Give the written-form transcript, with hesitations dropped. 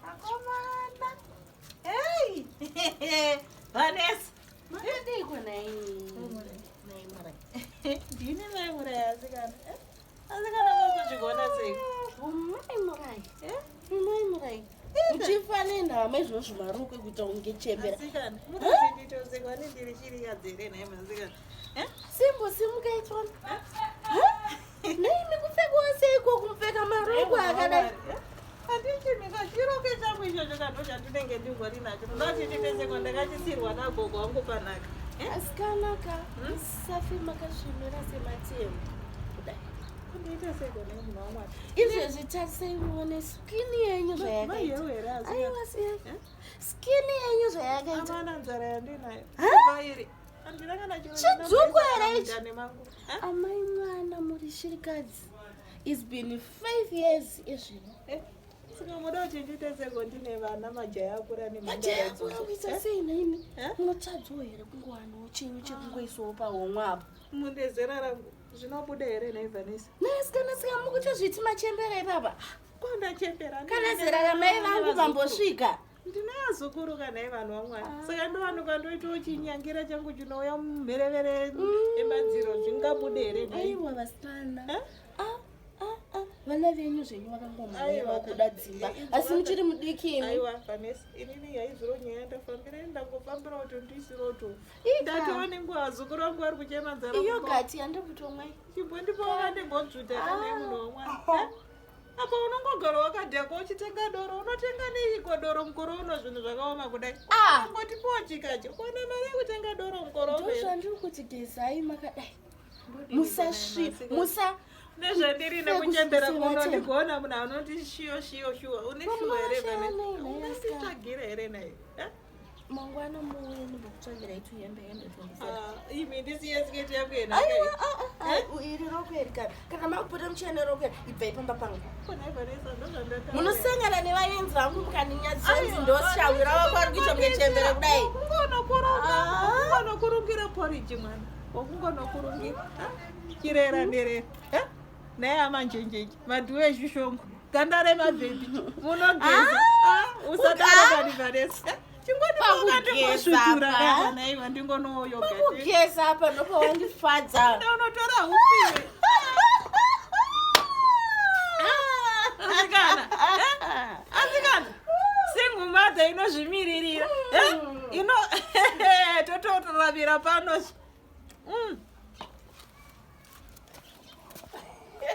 Akomana. Hey! Vanessa. Madiko nai. Nai mara. Dini nai mara asikana. Asikana kuchigona sei. Umai murai. Umai murai. Uchifanenda mezvo zvimaruke kuita unge chembera. Asikana. Mutachito sekwane ndiri chiri yadzere nai masikana. Simbo simukaitona. Nei mikupfeka seiko kumpfeka maruke akadai. Handiti ndikachiroko changu ichocho kanto chandinenge ndingori nacho ndati ndipeseko ndakachisirwa nagogo wangu panaka asikanaka isafi makasvimira sematemu kudai kundiita seko nemunhu wamwari izvezvi tarisai muone skini yenyu zvayakaita aiwa skini yenyu zvayakaita amana nzara yandinayo vairi handina kana chidzuku here ichi amai mwana muri shirikadzi. It's been 5 years ezvino saka muda kuti ndiite seko ndine vana majaya akura nemajaya akura kuita sei naimi munotadzwa here kungovanawo chinyu chekungoisawo pahomwe apo mundezera rangu zvinobuda here naivanisa naisikana sika mukuchozviti machembera ipapa kwandachembera kana zera ramai vangu vambosvika ndinazukuru nai vanhu vamwari saka ndovanuka ndoitawo chinyangira changu chinouya mumherevere emadziro zvingabude here aiwa vasikana vana venyu zvenyu vakangomhanyirawo kuda dzimba asi muchiri mudiki imi. Aiwa Vanessa inini yaizuro nyaya ndafambira ndangofambira kuti ndisiroto ndatova nenguva vazukuru vangu vari kuchema nzara iyo gati yandikutomwai chimbondipawo vandimbodzvuta kana munhu wamwari apa unongogara wakadhako uchitenga doro unotenga neiko doro mukore uno zvinhu zvakaoma kudai angotipawo chikacho kuona mari yekutenga doro mukore uno ndozvandiri kuti gezai makadai musa nezvandiri nekuchembera kuno ndikuona munhu anoti shiyo une shuwa here unasitsvagira here naye mangwana muuye ndimbokutsvagira itu hembe imi ndisiye sketi yako iri rokweri kana makupota muchene rokweri ibvai pamba pangu munosangana nevaenzi vangu mukaninyadzanzi ndoshavira wakwari kuita mungechembere kudai kungonokurungira poriji mwana wakungonokurungira chirera nderera naye amanjenjeji madhu ezvishongo ganda remabhebhi munogeza usadaro kani Vanessa chingondipakandingosvutura naiva ndingonoyogeza apa nopawandifadza unotora hupire asikana singumadha inozvimiririra tototoravira panochi